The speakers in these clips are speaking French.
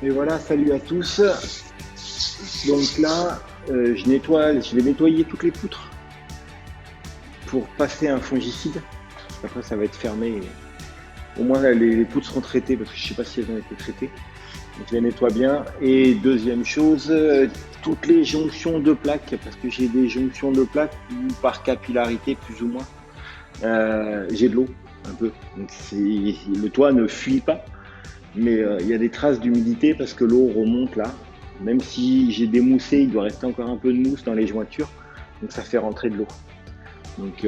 Et voilà, salut à tous. Donc là, je vais nettoyer toutes les poutres pour passer un fongicide. Après, ça va être fermé. Au moins, là, les poutres seront traitées parce que je ne sais pas si elles ont été traitées. Donc, je les nettoie bien. Et deuxième chose, toutes les jonctions de plaques, parce que j'ai des jonctions de plaques où, par capillarité, plus ou moins, j'ai de l'eau un peu. Donc, le toit ne fuit pas. Mais il y a des traces d'humidité parce que l'eau remonte là. Même si j'ai démoussé, il doit rester encore un peu de mousse dans les jointures. Donc ça fait rentrer de l'eau. Donc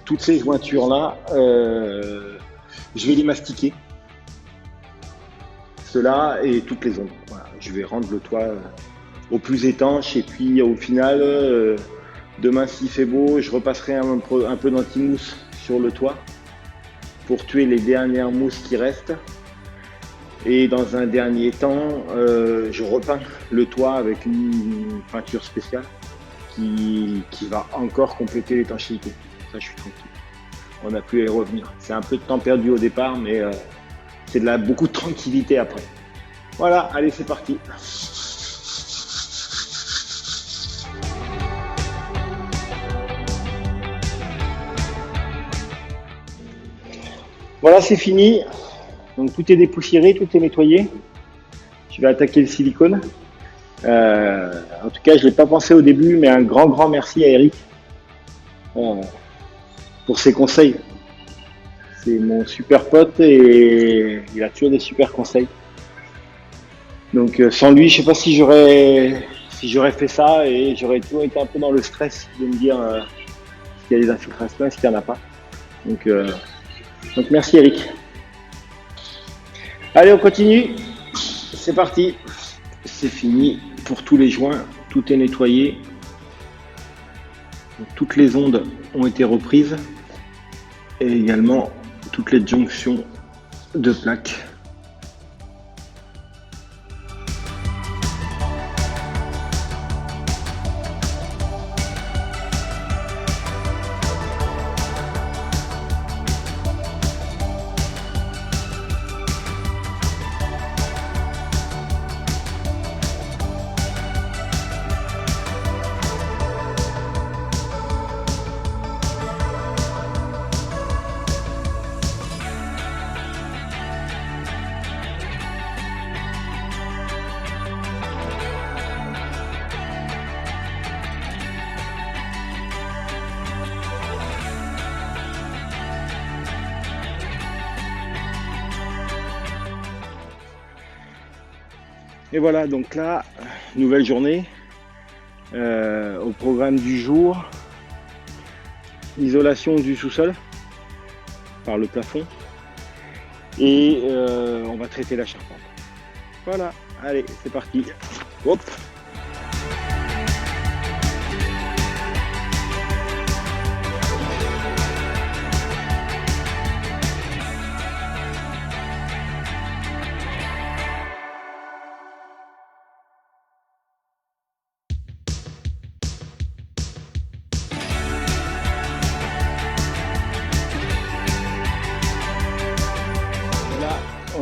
toutes ces jointures-là, je vais les mastiquer. Cela et toutes les ombres. Voilà. Je vais rendre le toit au plus étanche. Et puis au final, demain s'il fait beau, je repasserai un peu d'anti-mousse sur le toit pour tuer les dernières mousses qui restent. Et dans un dernier temps, je repeins le toit avec une peinture spéciale qui va encore compléter l'étanchéité. Ça, je suis tranquille. On n'a plus à y revenir. C'est un peu de temps perdu au départ, mais c'est beaucoup de tranquillité après. Voilà, allez, c'est parti. Voilà, c'est fini. Donc tout est dépoussiéré, tout est nettoyé. Je vais attaquer le silicone. En tout cas, je ne l'ai pas pensé au début, mais un grand merci à Eric pour ses conseils. C'est mon super pote et il a toujours des super conseils. Donc sans lui, je sais pas si j'aurais fait ça et j'aurais toujours été un peu dans le stress de me dire s'il y a des infiltrations, est-ce qu'il n'y en a pas. Donc merci Eric. Allez, on continue. C'est parti. C'est fini pour tous les joints. Tout est nettoyé. Donc, toutes les ondes ont été reprises. Et également toutes les jonctions de plaques. Et voilà, donc là, nouvelle journée. Au programme du jour, isolation du sous-sol par le plafond. Et on va traiter la charpente. Voilà, allez, c'est parti. Hop.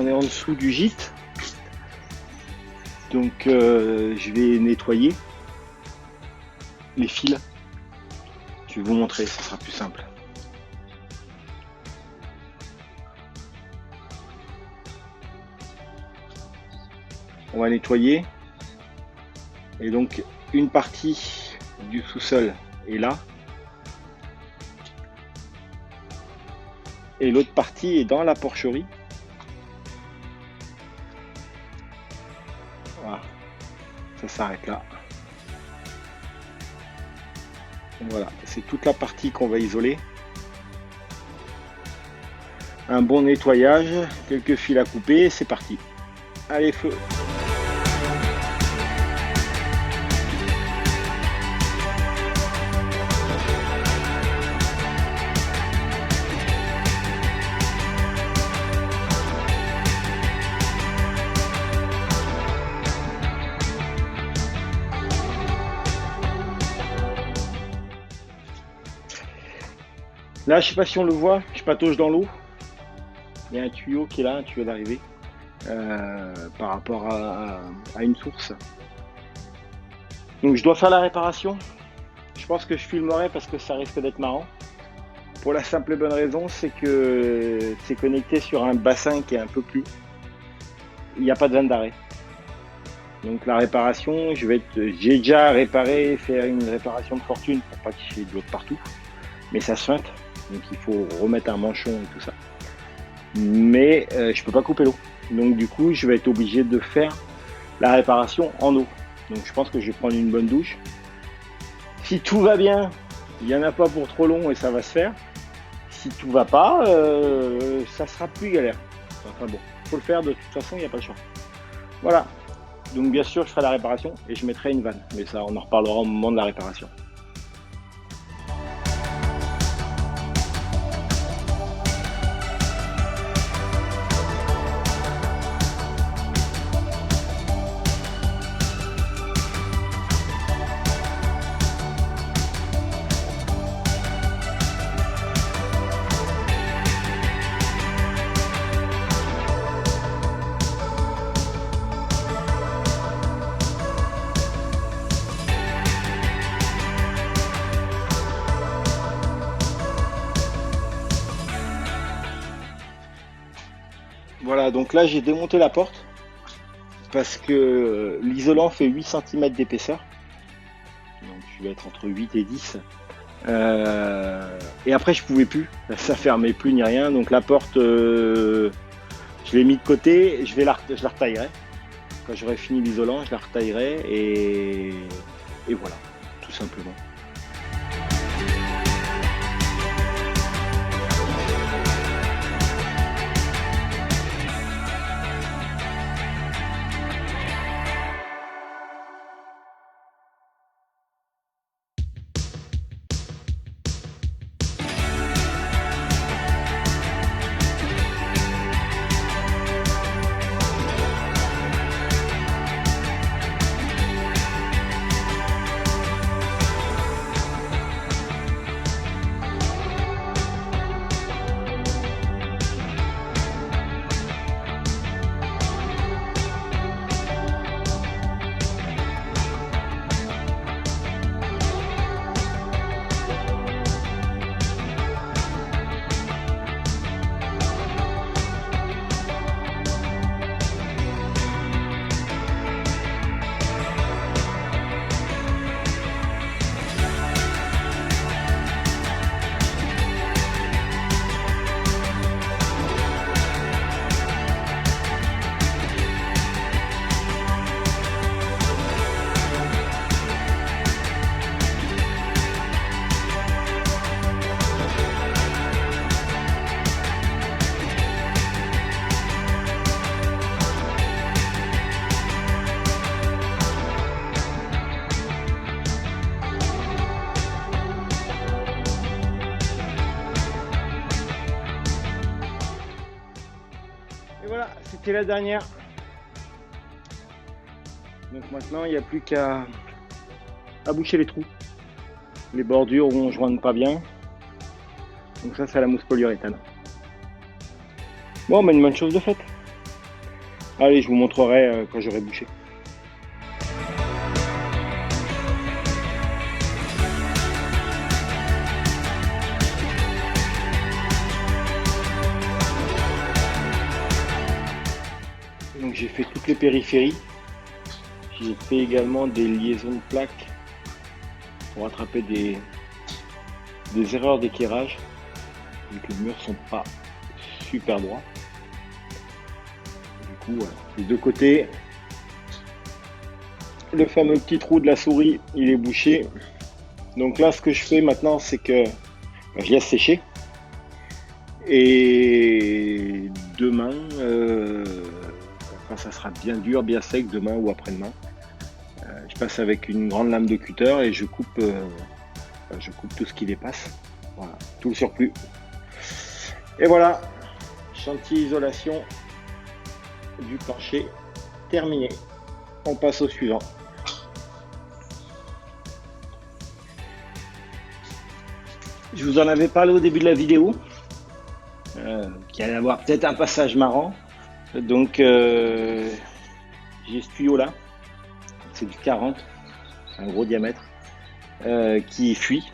On est en dessous du gîte, donc je vais nettoyer les fils. Je vais vous montrer, ça sera plus simple. On va nettoyer et donc une partie du sous-sol est là et l'autre partie est dans la porcherie. Voilà, ça s'arrête là. Voilà, c'est toute la partie qu'on va isoler. Un bon nettoyage, quelques fils à couper, c'est parti. Allez, feu! Là, je sais pas si on le voit, je patauge dans l'eau. Il y a un tuyau qui est là, un tuyau d'arrivée. par rapport à une source. Donc je dois faire la réparation. Je pense que je filmerai parce que ça risque d'être marrant. Pour la simple et bonne raison, c'est que c'est connecté sur un bassin qui est un peu plus. Il n'y a pas de vanne d'arrêt. Donc la réparation, j'ai déjà réparé, faire une réparation de fortune pour pas qu'il y ait de l'eau de partout. Mais ça se feinte, donc il faut remettre un manchon et tout ça. Mais je peux pas couper l'eau. Donc du coup, je vais être obligé de faire la réparation en eau. Donc je pense que je vais prendre une bonne douche. Si tout va bien, il n'y en a pas pour trop long et ça va se faire. Si tout va pas, ça sera plus galère. Enfin bon, faut le faire de toute façon, il n'y a pas le choix. Voilà. Donc bien sûr, je ferai la réparation et je mettrai une vanne. Mais ça, on en reparlera au moment de la réparation. Voilà, donc là j'ai démonté la porte parce que l'isolant fait 8 cm d'épaisseur. Donc je vais être entre 8 et 10. Et après je pouvais plus, ça fermait plus ni rien. Donc la porte, je l'ai mis de côté, je la retaillerai. Quand j'aurai fini l'isolant, je la retaillerai et voilà, tout simplement. Et voilà, c'était la dernière. Donc maintenant, il n'y a plus qu'à boucher les trous. Les bordures où on ne joigne pas bien. Donc ça, c'est la mousse polyuréthane. Bon, mais une bonne chose de faite. Allez, je vous montrerai quand j'aurai bouché. Donc j'ai fait toutes les périphéries. J'ai fait également des liaisons de plaques pour attraper des erreurs d'éclairage. Donc les murs sont pas super droits. Du coup, voilà. Les deux côtés, le fameux petit trou de la souris, il est bouché. Donc là, ce que je fais maintenant, c'est que je laisse sécher. Et demain, quand ça sera bien dur, bien sec, demain ou après-demain, je passe avec une grande lame de cutter et je coupe tout ce qui dépasse. Voilà, tout le surplus. Et voilà, chantier isolation du plancher terminé. On passe au suivant. Je vous en avais parlé au début de la vidéo, qu'il allait avoir peut-être un passage marrant. Donc j'ai ce tuyau là, c'est du 40, c'est un gros diamètre, qui fuit.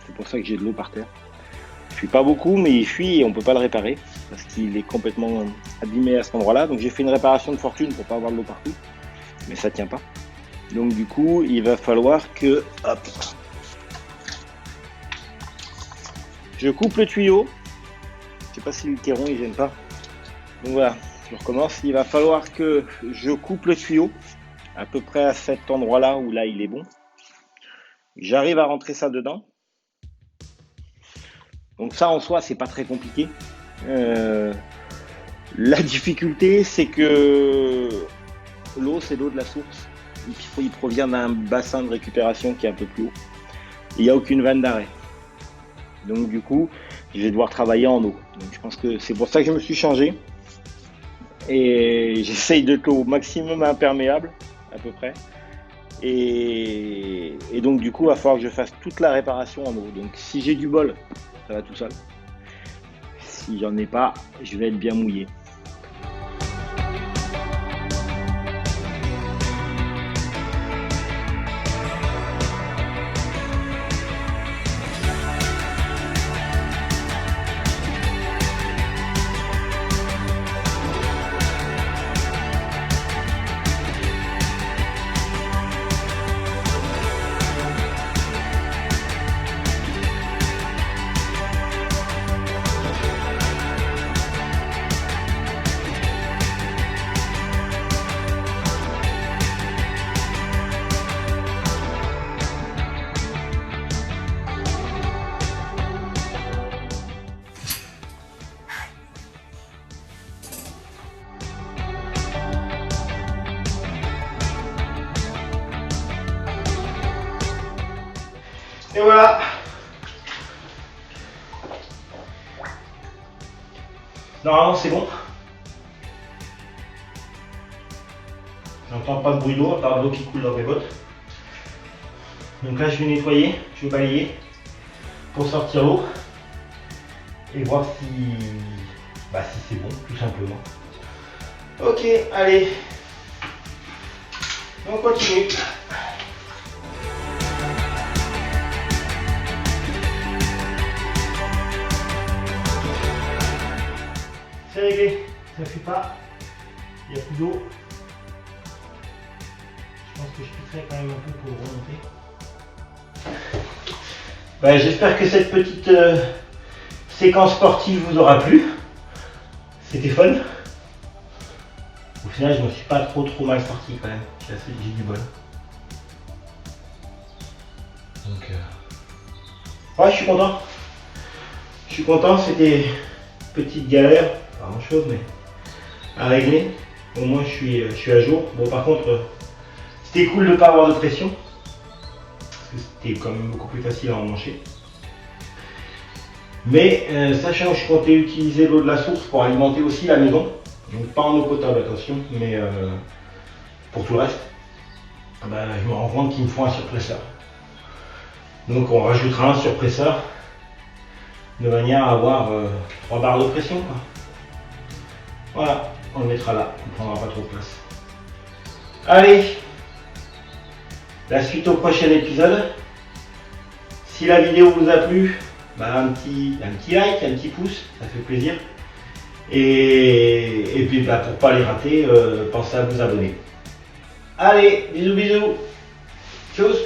C'est pour ça que j'ai de l'eau par terre. Il fuit pas beaucoup, mais il fuit et on peut pas le réparer parce qu'il est complètement abîmé à cet endroit-là. Donc j'ai fait une réparation de fortune pour pas avoir de l'eau partout, mais ça tient pas. Donc du coup, il va falloir que, hop, je coupe le tuyau. Je sais pas si le kéron il gêne pas. Donc voilà, je recommence. Il va falloir que je coupe le tuyau à peu près à cet endroit-là où là il est bon. J'arrive à rentrer ça dedans. Donc ça en soi c'est pas très compliqué. La difficulté c'est que l'eau c'est l'eau de la source. Il provient d'un bassin de récupération qui est un peu plus haut. Il n'y a aucune vanne d'arrêt. Donc du coup je vais devoir travailler en eau. Donc je pense que c'est pour ça que je me suis changé. Et j'essaye d'être au maximum imperméable à peu près. Et donc du coup il va falloir que je fasse toute la réparation en eau. Donc si j'ai du bol, ça va tout seul. Si j'en ai pas, je vais être bien mouillé. Et voilà. Normalement c'est bon. J'entends pas de bruit d'eau à part de l'eau qui coule dans mes bottes. Donc là je vais nettoyer, je vais balayer pour sortir l'eau et voir si c'est bon tout simplement. Ok, allez. On continue. C'est réglé, ça ne fuit pas, il n'y a plus d'eau. Je pense que je quitterai quand même un peu pour le remonter. J'espère que cette petite séquence sportive vous aura plu. C'était fun. Au final, je ne me suis pas trop mal sorti quand même. J'ai du bol. Donc, ouais, je suis content. Je suis content, c'était une petite galère. Pas grand chose mais à régler. Au moins je suis à jour. Bon par contre c'était cool de ne pas avoir de pression. Parce que c'était quand même beaucoup plus facile à emmancher. Mais sachant que je comptais utiliser l'eau de la source pour alimenter aussi la maison. Donc pas en eau potable attention, mais pour tout le reste. Je me rends compte qu'il me faut un surpresseur. Donc on rajoutera un surpresseur de manière à avoir 3 barres de pression quoi. Voilà, on le mettra là, on ne prendra pas trop de place. Allez, la suite au prochain épisode. Si la vidéo vous a plu, un petit like, un petit pouce, ça fait plaisir. Et puis pour ne pas les rater, pensez à vous abonner. Allez, bisous bisous. Tchuss.